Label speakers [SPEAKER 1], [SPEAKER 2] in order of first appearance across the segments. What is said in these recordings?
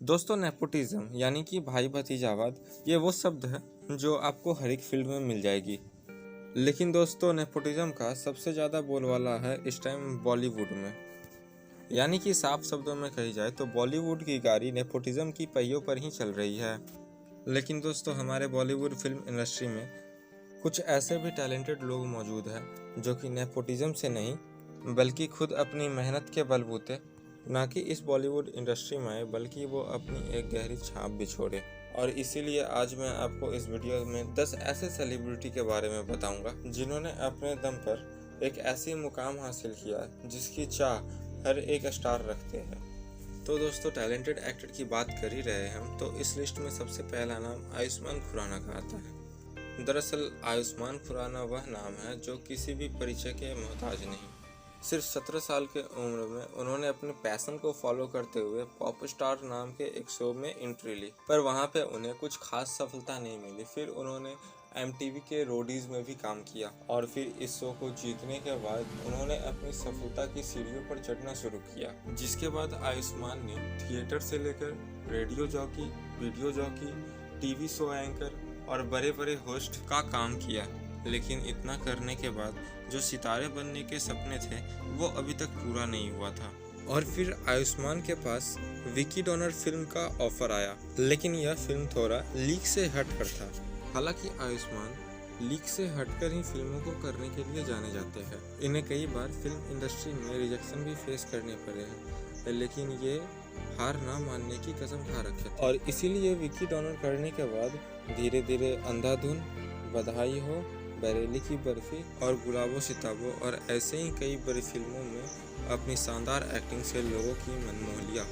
[SPEAKER 1] दोस्तों, नेपोटिज्म यानी कि भाई भतीजावाद ये वो शब्द है जो आपको हर एक फील्ड में मिल जाएगी। लेकिन दोस्तों, नेपोटिज्म का सबसे ज़्यादा बोलबाला है इस टाइम बॉलीवुड में। यानी कि साफ शब्दों में कही जाए तो बॉलीवुड की गाड़ी नेपोटिज्म की पहियों पर ही चल रही है। लेकिन दोस्तों, हमारे बॉलीवुड फिल्म इंडस्ट्री में कुछ ऐसे भी टैलेंटेड लोग मौजूद हैं जो कि नेपोटिज्म से नहीं बल्कि खुद अपनी मेहनत के बलबूते ना कि इस बॉलीवुड इंडस्ट्री में आए बल्कि वो अपनी एक गहरी छाप भी छोड़े। और इसीलिए आज मैं आपको इस वीडियो में 10 ऐसे सेलिब्रिटी के बारे में बताऊंगा जिन्होंने अपने दम पर एक ऐसी मुकाम हासिल किया जिसकी चाह हर एक स्टार रखते हैं। तो दोस्तों, टैलेंटेड एक्टर की बात कर ही रहे हैं हम, तो इस लिस्ट में सबसे पहला नाम आयुष्मान खुराना का आता है। दरअसल आयुष्मान खुराना वह नाम है जो किसी भी परिचय के मोहताज नहीं। सिर्फ 17 साल के उम्र में उन्होंने अपने पैशन को फॉलो करते हुए पॉप स्टार नाम के एक शो में एंट्री ली, पर वहां पे उन्हें कुछ खास सफलता नहीं मिली। फिर उन्होंने MTV के रोडीज में भी काम किया और फिर इस शो को जीतने के बाद उन्होंने अपनी सफलता की सीढ़ियों पर चढ़ना शुरू किया। जिसके बाद आयुष्मान ने थिएटर से लेकर radio jockey, video jockey, TV show anchor और बड़े बड़े होस्ट का काम किया। लेकिन इतना करने के बाद जो सितारे बनने के सपने थे वो अभी तक पूरा नहीं हुआ था। और फिर आयुष्मान के पास विकी डोनर फिल्म का ऑफर आया, लेकिन यह फिल्म थोड़ा लीक से हटकर था। हालांकि आयुष्मान लीक से हटकर ही फिल्मों को करने के लिए जाने जाते हैं। इन्हें कई बार फिल्म इंडस्ट्री में रिजेक्शन भी फेस करने पड़े हैं, लेकिन ये हार ना मानने की कसम खा रखे थे। और इसीलिए विकी डोनर करने के बाद धीरे धीरे अंधाधुन, बधाई हो, बरेली की बर्फी और गुलाबो सिताबो और ऐसे ही कई बड़ी फिल्मों में अपनी शानदार एक्टिंग से लोगों की मन मोह लिया।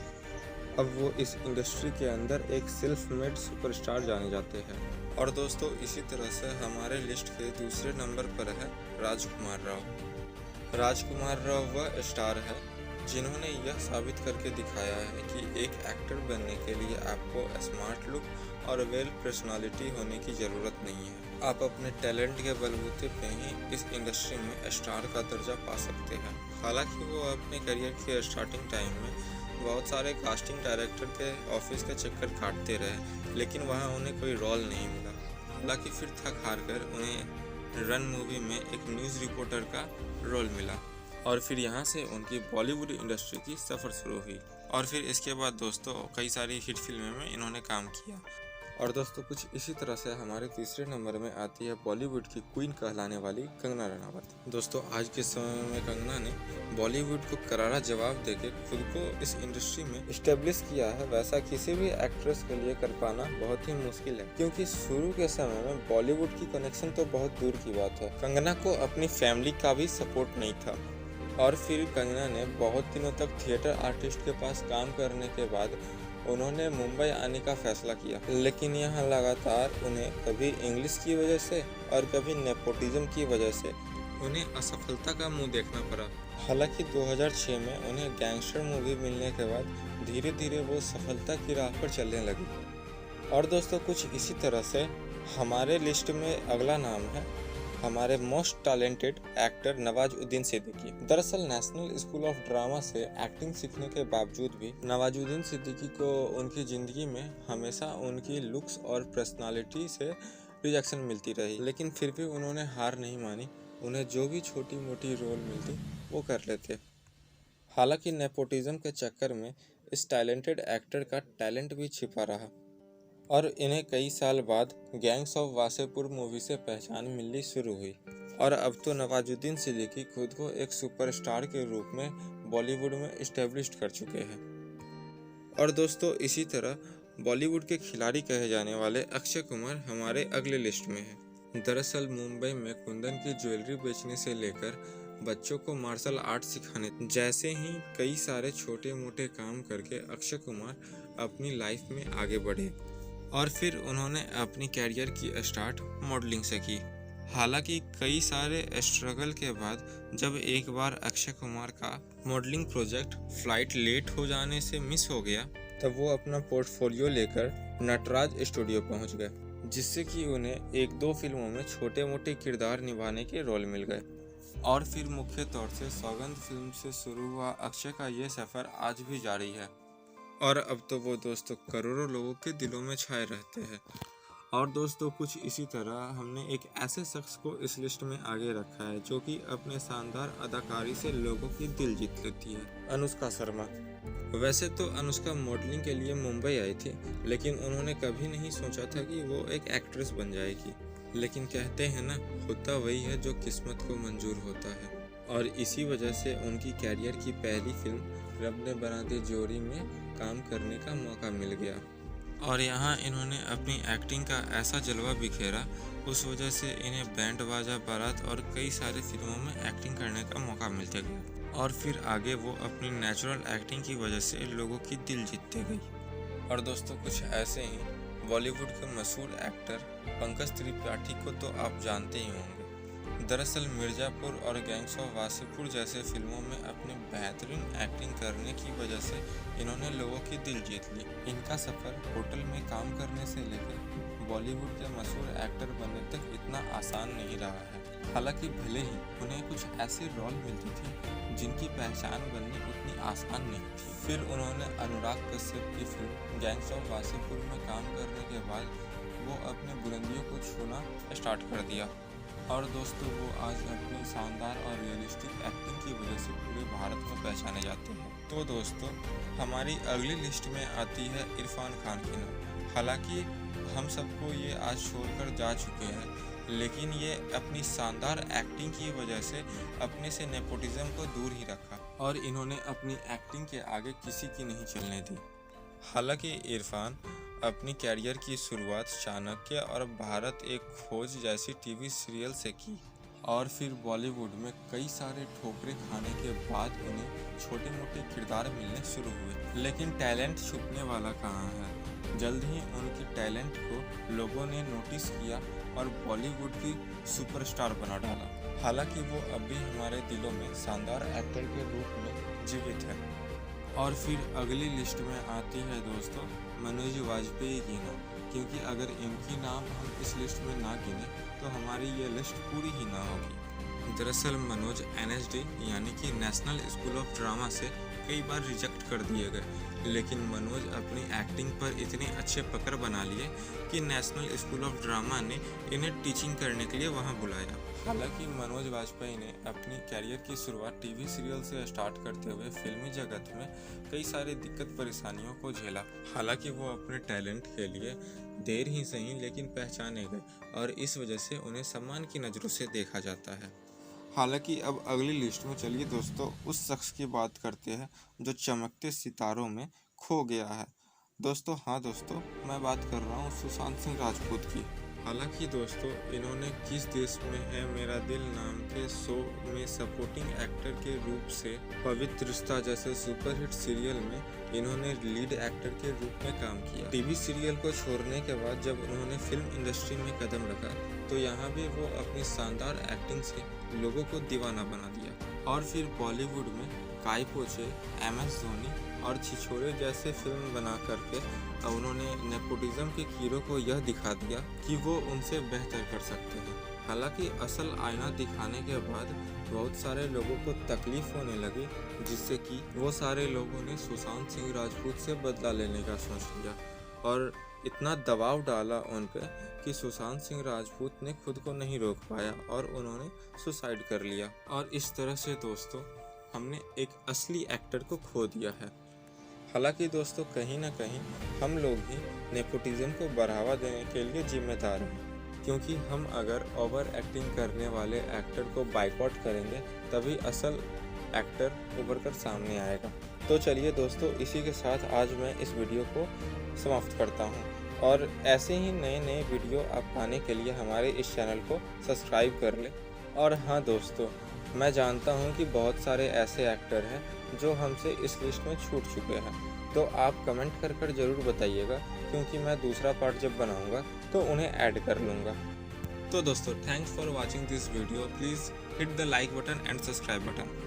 [SPEAKER 1] अब वो इस इंडस्ट्री के अंदर एक सेल्फ मेड सुपरस्टार जाने जाते हैं। और दोस्तों, इसी तरह से हमारे लिस्ट के दूसरे नंबर पर है राजकुमार राव। राजकुमार राव वह स्टार है जिन्होंने यह साबित करके दिखाया है कि एक एक्टर बनने के लिए आपको स्मार्ट लुक और वेल पर्सनालिटी होने की ज़रूरत नहीं है। आप अपने टैलेंट के बलबूते पे ही इस इंडस्ट्री में स्टार का दर्जा पा सकते हैं। हालांकि वो अपने करियर के स्टार्टिंग टाइम में बहुत सारे कास्टिंग डायरेक्टर के ऑफिस का चक्कर काटते रहे, लेकिन वहाँ उन्हें कोई रोल नहीं मिला। हालांकि फिर थक हार कर उन्हें रन मूवी में एक न्यूज़ रिपोर्टर का रोल मिला और फिर यहाँ से उनकी बॉलीवुड इंडस्ट्री की सफ़र शुरू हुई। और फिर इसके बाद दोस्तों कई सारी हिट फिल्मों में इन्होंने काम किया। और दोस्तों, कुछ इसी तरह से हमारे तीसरे नंबर में आती है बॉलीवुड की क्वीन कहलाने वाली कंगना रनावत। दोस्तों, आज के समय में कंगना ने बॉलीवुड को करारा जवाब देकर खुद को इस इंडस्ट्री में इस्टेब्लिश किया है। वैसा किसी भी एक्ट्रेस के लिए कर पाना बहुत ही मुश्किल है, क्योंकि शुरू के समय में बॉलीवुड की कनेक्शन तो बहुत दूर की बात है। कंगना को अपनी फैमिली का भी सपोर्ट नहीं था। और फिर कंगना ने बहुत दिनों तक थिएटर आर्टिस्ट के पास काम करने के बाद उन्होंने मुंबई आने का फैसला किया, लेकिन यहाँ लगातार उन्हें कभी इंग्लिश की वजह से और कभी नेपोटिज्म की वजह से उन्हें असफलता का मुंह देखना पड़ा। हालांकि 2006 में उन्हें गैंगस्टर मूवी मिलने के बाद धीरे धीरे वो सफलता की राह पर चलने लगी। और दोस्तों, कुछ इसी तरह से हमारे लिस्ट में अगला नाम है हमारे most talented actor Nawazuddin Siddiqui. दरअसल नेशनल स्कूल ऑफ ड्रामा से एक्टिंग सीखने के बावजूद भी नवाजुद्दीन सिद्दीकी को उनकी ज़िंदगी में हमेशा उनकी लुक्स और पर्सनालिटी से रिजेक्शन मिलती रही, लेकिन फिर भी उन्होंने हार नहीं मानी। उन्हें जो भी छोटी मोटी रोल मिलती वो कर लेते। हालांकि नेपोटिज्म के चक्कर में इस टैलेंटेड एक्टर का टैलेंट भी छिपा रहा और इन्हें कई साल बाद गैंग्स ऑफ वासेपुर मूवी से पहचान मिलनी शुरू हुई। और अब तो नवाजुद्दीन सिद्दीकी खुद को एक सुपरस्टार के रूप में बॉलीवुड में इस्टेब्लिश्ड कर चुके हैं। और दोस्तों, इसी तरह बॉलीवुड के खिलाड़ी कहे जाने वाले अक्षय कुमार हमारे अगले लिस्ट में है। दरअसल मुंबई में कुंदन की ज्वेलरी बेचने से लेकर बच्चों को मार्शल आर्ट सिखाने जैसे ही कई सारे छोटे मोटे काम करके अक्षय कुमार अपनी लाइफ में आगे बढ़े और फिर उन्होंने अपनी कैरियर की स्टार्ट मॉडलिंग से की। हालांकि कई सारे स्ट्रगल के बाद जब एक बार अक्षय कुमार का मॉडलिंग प्रोजेक्ट फ्लाइट लेट हो जाने से मिस हो गया, तब वो अपना पोर्टफोलियो लेकर नटराज स्टूडियो पहुंच गए, जिससे कि उन्हें 1-2 फिल्मों में छोटे मोटे किरदार निभाने के रोल मिल गए। और फिर मुख्य तौर से सौगंध फिल्म से शुरू हुआ अक्षय का ये सफ़र आज भी जारी है और अब तो वो दोस्तों करोड़ों लोगों के दिलों में छाए रहते हैं। और दोस्तों कुछ इसी तरह हमने एक ऐसे शख्स को इस लिस्ट में आगे रखा है जो कि अपने शानदार अदाकारी से लोगों की दिल जीत लेती है, अनुष्का शर्मा। वैसे तो अनुष्का मॉडलिंग के लिए मुंबई आई थी, लेकिन उन्होंने कभी नहीं सोचा था कि वो एक एक्ट्रेस बन जाएगी। लेकिन कहते हैं ना, होता वही है जो किस्मत को मंजूर होता है। और इसी वजह से उनकी कैरियर की पहली फिल्म रब ने बना दी जोड़ी में काम करने का मौका मिल गया और यहाँ इन्होंने अपनी एक्टिंग का ऐसा जलवा बिखेरा, उस वजह से इन्हें बैंड बाजा बारात और कई सारी फिल्मों में एक्टिंग करने का मौका मिलते गया और फिर आगे वो अपनी नेचुरल एक्टिंग की वजह से लोगों की दिल जीतते गई। और दोस्तों कुछ ऐसे ही बॉलीवुड के मशहूर एक्टर पंकज त्रिपाठी को तो आप जानते ही होंगे। दरअसल मिर्ज़ापुर और गैंग्स ऑफ वासेपुर जैसे फिल्मों में अपनी बेहतरीन एक्टिंग करने की वजह से इन्होंने लोगों की दिल जीत ली। इनका सफ़र होटल में काम करने से लेकर बॉलीवुड के मशहूर एक्टर बनने तक इतना आसान नहीं रहा है। हालांकि भले ही उन्हें कुछ ऐसे रोल मिलते थे जिनकी पहचान बननी उतनी आसान नहीं थी। फिर उन्होंने अनुराग कश्यप की फिल्म गैंग्स ऑफ वासेपुर में काम करने के बाद वो अपने बुलंदियों को छूना स्टार्ट कर दिया और दोस्तों वो आज अपनी शानदार और रियलिस्टिक एक्टिंग की वजह से पूरे भारत में पहचाने जाते हैं। तो दोस्तों हमारी अगली लिस्ट में आती है इरफान खान की नाम। हालांकि हम सबको ये आज छोड़कर जा चुके हैं, लेकिन ये अपनी शानदार एक्टिंग की वजह से अपने से नेपोटिज्म को दूर ही रखा और इन्होंने अपनी एक्टिंग के आगे किसी की नहीं चलने दी। हालांकि इरफान अपनी कैरियर की शुरुआत चाणक्य और भारत एक खोज जैसी टीवी सीरियल से की और फिर बॉलीवुड में कई सारे ठोकरे खाने के बाद उन्हें छोटे मोटे किरदार मिलने शुरू हुए। लेकिन टैलेंट छुपने वाला कहाँ है। जल्द ही उनके टैलेंट को लोगों ने नोटिस किया और बॉलीवुड की सुपरस्टार बना डाला। हालांकि वो अभी हमारे दिलों में शानदार एक्टर के रूप में जीवित है। और फिर अगली लिस्ट में आती है दोस्तों मनोज वाजपेयी की नाम, क्योंकि अगर इनकी नाम हम इस लिस्ट में ना गिने तो हमारी ये लिस्ट पूरी ही ना होगी। दरअसल मनोज NSD यानी कि नेशनल स्कूल ऑफ ड्रामा से कई बार रिजेक्ट कर दिए गए, लेकिन मनोज अपनी एक्टिंग पर इतने अच्छे पकड़ बना लिए कि नेशनल स्कूल ऑफ ड्रामा ने इन्हें टीचिंग करने के लिए वहां बुलाया। हालांकि मनोज वाजपेयी ने अपनी कैरियर की शुरुआत टीवी सीरियल से स्टार्ट करते हुए फिल्मी जगत में कई सारी दिक्कत परेशानियों को झेला। हालांकि वो अपने टैलेंट के लिए देर ही सही लेकिन पहचाने गए और इस वजह से उन्हें सम्मान की नज़रों से देखा जाता है। हालांकि अब अगली लिस्ट में चलिए दोस्तों उस शख्स की बात करते हैं जो चमकते सितारों में खो गया है। दोस्तों हाँ दोस्तों, मैं बात कर रहा हूँ सुशांत सिंह राजपूत की। हालांकि दोस्तों इन्होंने किस देश में है मेरा दिल नाम के शो में सपोर्टिंग एक्टर के रूप से पवित्र रिश्ता जैसे सुपरहिट सीरियल में इन्होंने लीड एक्टर के रूप में काम किया। टीवी सीरियल को छोड़ने के बाद जब उन्होंने फिल्म इंडस्ट्री में कदम रखा तो यहाँ भी वो अपनी शानदार एक्टिंग से लोगों को दीवाना बना दिया। और फिर बॉलीवुड में काई पोचे, MS धोनी और छिछोरे जैसे फिल्म बना करके उन्होंने नेपोटिज्म के कीड़ों को यह दिखा दिया कि वो उनसे बेहतर कर सकते हैं। हालांकि असल आईना दिखाने के बाद बहुत सारे लोगों को तकलीफ होने लगी, जिससे कि वो सारे लोगों ने सुशांत सिंह राजपूत से बदला लेने का सोच लिया और इतना दबाव डाला उन पर कि सुशांत सिंह राजपूत ने खुद को नहीं रोक पाया और उन्होंने सुसाइड कर लिया। और इस तरह से दोस्तों हमने एक असली एक्टर को खो दिया है। हालांकि दोस्तों कहीं ना कहीं हम लोग ही नेपोटिज्म को बढ़ावा देने के लिए जिम्मेदार हैं, क्योंकि हम अगर ओवर एक्टिंग करने वाले एक्टर को बाइकआउट करेंगे तभी असल एक्टर उभर कर सामने आएगा। तो चलिए दोस्तों इसी के साथ आज मैं इस वीडियो को समाप्त करता हूँ और ऐसे ही नए नए वीडियो आप पाने के लिए हमारे इस चैनल को सब्सक्राइब कर लें। और हाँ दोस्तों, मैं जानता हूँ कि बहुत सारे ऐसे एक्टर हैं जो हमसे इस लिस्ट में छूट चुके हैं, तो आप कमेंट कर ज़रूर बताइएगा, क्योंकि मैं दूसरा पार्ट जब बनाऊँगा तो उन्हें ऐड कर लूँगा। तो दोस्तों thanks for watching this video. Please hit the like button and subscribe button.